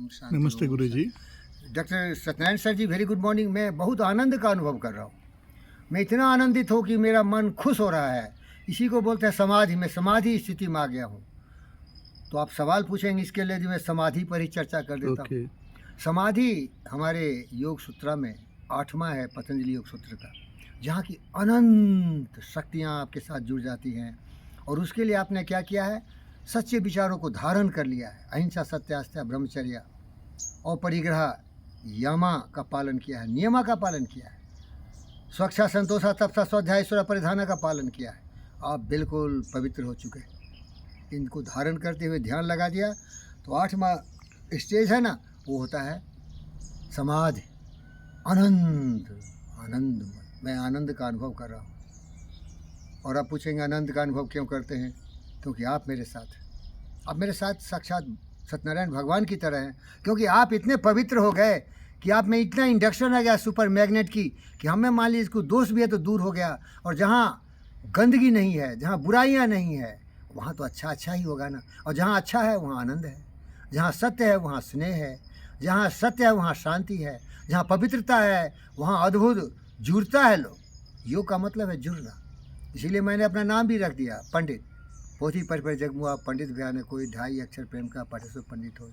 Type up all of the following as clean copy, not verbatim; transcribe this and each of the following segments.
ओम शांति। नमस्ते ओम गुरुजी। Doctor Satyanarayan sir जी, very good morning. मैं बहुत आनंद का अनुभव कर रहा हूँ। मैं इतना आनंदित हूँ कि मेरा मन खुश हो रहा है। इसी को बोलते हैं समाधि। मैं समाधि स्थिति में आ गया हूँ। तो आप सवाल पूछेंगे, इसके लिए मैं समाधि पर ही चर्चा कर देता हूँ। समाधि हमारे योग सूत्रा में 8वां है, पतंजलि योग सूत्र का, जहाँ की अनंत शक्तियाँ आपके साथ जुड़ जाती हैं। और उसके लिए आपने क्या किया है? सच्चे विचारों को धारण कर लिया है। अहिंसा, सत्य, आस्था, ब्रह्मचर्य और परिग्रह यमा का पालन किया है, नियमा का पालन किया है, स्वच्छा, संतोषा, तपसा, स्वाध्याय, ईश्वर परिधान का पालन किया है। आप बिल्कुल पवित्र हो चुके हैं। इनको धारण करते हुए ध्यान लगा दिया तो 8वां स्टेज है ना, वो होता है समाधि। आनंद। मैं आनंद का अनुभव कर रहा हूँ। और आप पूछेंगे आनंद का अनुभव क्यों करते हैं? क्योंकि आप मेरे साथ साक्षात सत्यनारायण भगवान की तरह हैं। क्योंकि आप इतने पवित्र हो गए कि आप में इतना इंडक्शन आ गया सुपर मैग्नेट की कि हमें मान लीजिए इसको दोष भी है तो दूर हो गया। और जहाँ गंदगी नहीं है, जहाँ बुराइयाँ नहीं है, वहाँ तो अच्छा ही होगा ना। और जहाँ अच्छा है वहाँ आनंद है, जहाँ सत्य है वहाँ स्नेह है, जहाँ सत्य है वहाँ शांति है, जहाँ पवित्रता है वहाँ अद्भुत जुड़ता है लोग। योग का मतलब है जुड़ना। इसीलिए मैंने अपना नाम भी रख दिया पंडित। पोथी पर जगमुआ पंडित बयान कोई, 2.5 अक्षर प्रेम का पढ़े सो पंडित हो।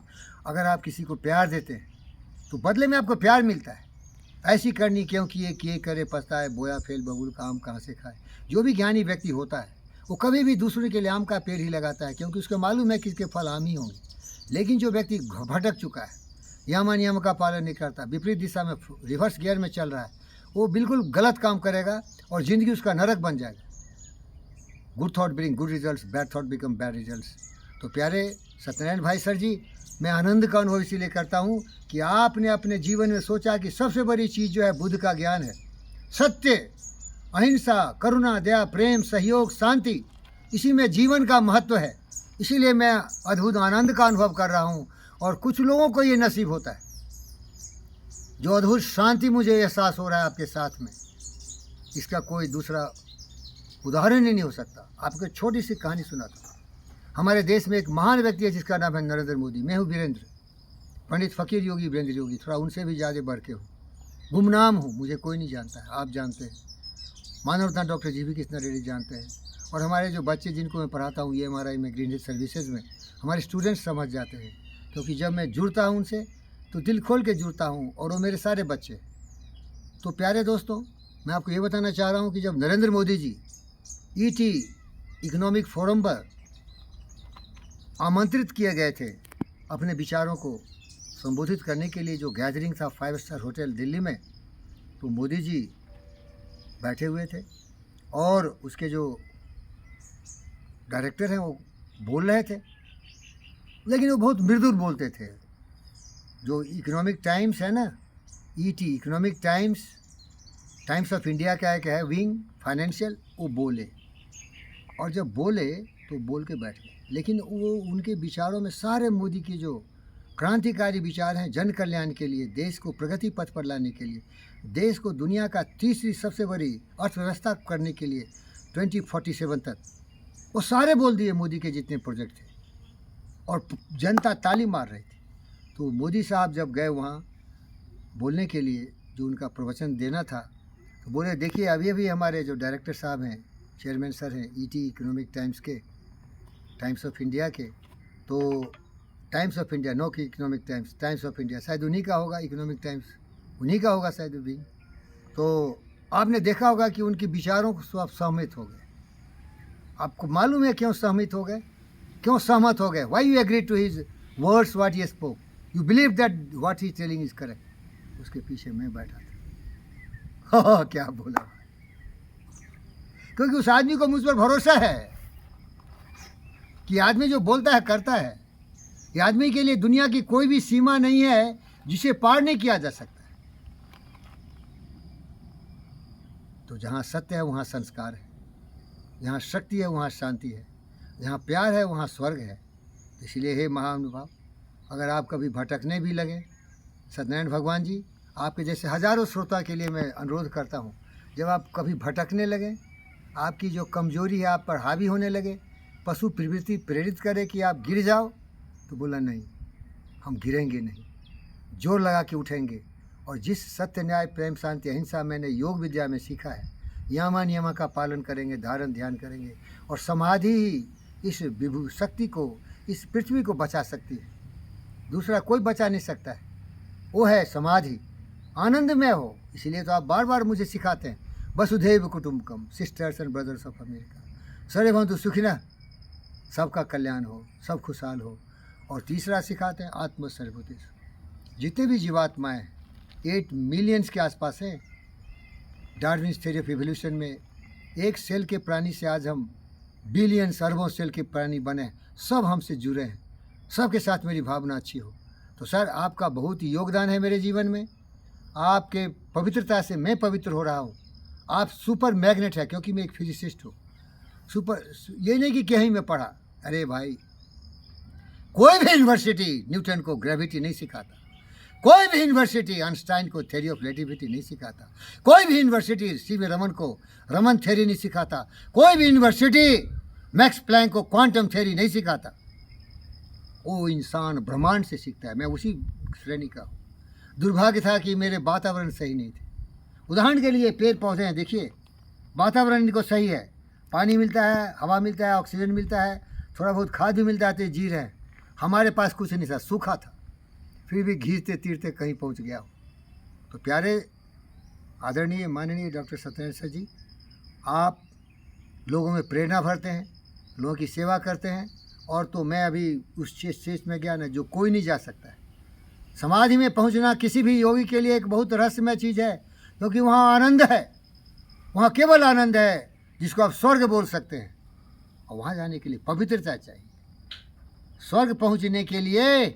अगर आप किसी को प्यार देते हैं तो बदले में आपको प्यार मिलता है। ऐसी करनी क्यों किए करे पछताए, बोया फेल बबूल का आम कहाँ से खाए। जो भी ज्ञानी व्यक्ति होता है वो कभी भी दूसरे के लिए आम का पेड़ ही लगाता है, क्योंकि उसको मालूम है कि इसके फल आम ही होंगे। लेकिन जो व्यक्ति भटक चुका है, यम नियम का पालन नहीं करता, विपरीत दिशा में रिवर्स गियर में चल रहा है, वो बिल्कुल गलत काम करेगा और ज़िंदगी उसका नरक बन जाएगा। Good thought bring good results, bad thought become bad results. तो प्यारे सत्यनारायण भाई सर जी, मैं आनंद का अनुभव इसीलिए करता हूँ कि आपने अपने जीवन में सोचा कि सबसे बड़ी चीज़ जो है बुद्ध का ज्ञान है। सत्य, अहिंसा, करुणा, दया, प्रेम, सहयोग, शांति, इसी में जीवन का महत्व है। इसीलिए मैं अद्भुत आनंद का अनुभव कर रहा हूँ। और कुछ लोगों को ये नसीब होता है, जो अद्भुत शांति मुझे एहसास हो रहा है आपके साथ में, इसका कोई दूसरा उदाहरण ही नहीं हो सकता। आपको छोटी सी कहानी सुनाता हूँ। हमारे देश में एक महान व्यक्ति है जिसका नाम है नरेंद्र मोदी। मैं हूँ वीरेंद्र, पंडित फ़कीर योगी वीरेंद्र योगी, थोड़ा उनसे भी ज़्यादा बढ़ के हूँ। गुमनाम हूँ, मुझे कोई नहीं जानता है, आप जानते हैं। मानवरत्न डॉक्टर जी भी कृष्णा रेड्डी जानते हैं। और हमारे जो बच्चे जिनको मैं पढ़ाता हूँ EMRI में, ग्रीन हिल सर्विसेज में, हमारे स्टूडेंट्स समझ जाते हैं। क्योंकि जब मैं जुड़ता हूँ उनसे तो दिल खोल के जुड़ता हूँ, और वो मेरे सारे बच्चे। तो प्यारे दोस्तों, मैं आपको ये बताना चाह रहा हूँ कि जब Narendra Modi ji ET economic forum पर आमंत्रित किए गए थे अपने विचारों को संबोधित करने के लिए, जो गैदरिंग था 5 स्टार होटल दिल्ली में, तो मोदी जी बैठे हुए थे और उसके जो डायरेक्टर हैं वो बोल रहे थे, लेकिन वो बहुत मृदुल बोलते थे। जो इकोनॉमिक टाइम्स है ना, ET economic times of India का एक है विंग फाइनेंशियल, वो बोले। और जब बोले तो बोल के बैठ गए, लेकिन वो उनके विचारों में सारे मोदी के जो क्रांतिकारी विचार हैं जन कल्याण के लिए, देश को प्रगति पथ पर लाने के लिए, देश को दुनिया का तीसरी सबसे बड़ी अर्थव्यवस्था करने के लिए 2047 तक, वो सारे बोल दिए मोदी के जितने प्रोजेक्ट थे। और जनता ताली मार रही थी। तो मोदी साहब जब गए वहाँ बोलने के लिए, जो उनका प्रवचन देना था, तो बोले देखिए अभी हमारे जो डायरेक्टर साहब हैं, चेयरमैन सर हैं ET इकोनॉमिक टाइम्स के, टाइम्स ऑफ इंडिया के, तो टाइम्स ऑफ इंडिया, नो कि इकोनॉमिक टाइम्स ऑफ इंडिया, शायद उन्हीं का होगा, इकोनॉमिक टाइम्स उन्हीं का होगा शायद भी। तो आपने देखा होगा कि उनके विचारों को आप सहमत हो गए। आपको मालूम है क्यों सहमत हो गए? क्यों सहमत हो गए? Why you agree to his words what he spoke, you believe that what he telling is correct. उसके पीछे मैं बैठा था। क्या बोला, क्योंकि उस आदमी को मुझ पर भरोसा है कि आदमी जो बोलता है करता है। ये आदमी के लिए दुनिया की कोई भी सीमा नहीं है जिसे पार नहीं किया जा सकता। तो जहाँ सत्य है वहाँ संस्कार है, जहाँ शक्ति है वहाँ शांति है, जहाँ प्यार है वहाँ स्वर्ग है। इसलिए हे महानुभाव, अगर आप कभी भटकने भी लगे, सत्यनारायण भगवान जी आपके जैसे हजारों श्रोता के लिए मैं अनुरोध करता हूँ, जब आप कभी भटकने लगे, आपकी जो कमजोरी है आप पर हावी होने लगे, पशु प्रवृत्ति प्रेरित करे कि आप गिर जाओ, तो बोला नहीं, हम गिरेंगे नहीं, जोर लगा के उठेंगे। और जिस सत्य, न्याय, प्रेम, शांति, अहिंसा मैंने योग विद्या में सीखा है, यमा नियमा का पालन करेंगे, धारण ध्यान करेंगे। और समाधि ही इस विभु शक्ति को, इस पृथ्वी को बचा सकती है। दूसरा कोई बचा नहीं सकता है, वो है समाधि। आनंदमय हो, इसलिए तो आप बार बार मुझे सिखाते हैं, वसुधैव कुटुम्बकम, sisters and brothers of America, सर्वे भवन्तु सुखिनः, सबका कल्याण हो, सब खुशहाल हो। और तीसरा सिखाते हैं आत्मसर्वभूतेषु। जितने भी जीवात्माएँ 8 मिलियंस के आसपास हैं। डार्विन्स थ्योरी ऑफ इवोल्यूशन में एक सेल के प्राणी से आज हम बिलियंस अरबों सेल के प्राणी बने, सब हमसे जुड़े हैं, सबके साथ मेरी भावना अच्छी हो। तो सर आपका बहुत योगदान है मेरे जीवन में। आपके पवित्रता से मैं पवित्र हो रहा हूँ। आप सुपर मैग्नेट है, क्योंकि मैं एक फिजिसिस्ट हूँ। सुपर, ये नहीं कि कहीं में पढ़ा। अरे भाई, कोई भी यूनिवर्सिटी न्यूटन को ग्रेविटी नहीं सिखाता, कोई भी यूनिवर्सिटी आइंस्टाइन को थ्योरी ऑफ रिलेटिविटी नहीं सिखाता, कोई भी यूनिवर्सिटी सीवी रमन को रमन थ्योरी नहीं सिखाता, कोई भी यूनिवर्सिटी मैक्स प्लैंक को क्वांटम थ्योरी नहीं सिखाता। वो इंसान ब्रह्मांड से सीखता है। मैं उसी श्रेणी का हूँ। दुर्भाग्य था कि मेरे वातावरण सही नहीं थे। उदाहरण के लिए पेड़ पौधे हैं, देखिए वातावरण इनको सही है, पानी मिलता है, हवा मिलता है, ऑक्सीजन मिलता है, थोड़ा बहुत खाद भी मिलता है, तो जी रहे हैं। हमारे पास कुछ नहीं था, सूखा था, फिर भी घीरते तीरते कहीं पहुंच गया हो। तो प्यारे आदरणीय माननीय डॉक्टर सत्यनारायण सर जी, आप लोगों में प्रेरणा भरते हैं, लोगों की सेवा करते हैं। और तो मैं अभी उस स्टेज में गया ना जो कोई नहीं जा सकता है। समाधि में पहुंचना किसी भी योगी के लिए एक बहुत रहस्यमय चीज़ है, क्योंकि वहाँ आनंद है, वहाँ केवल आनंद है जिसको आप स्वर्ग बोल सकते हैं। और वहाँ जाने के लिए पवित्रता चाहिए। स्वर्ग पहुँचने के लिए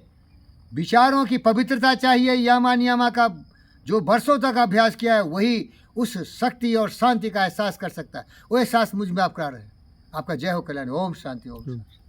विचारों की पवित्रता चाहिए। यमा नियमा का जो वर्षों तक अभ्यास किया है, वही उस शक्ति और शांति का एहसास कर सकता है। वो एहसास मुझ में आप करा रहे हैं। आपका जय हो, कल्याण। ओम शांति, ओम शांति।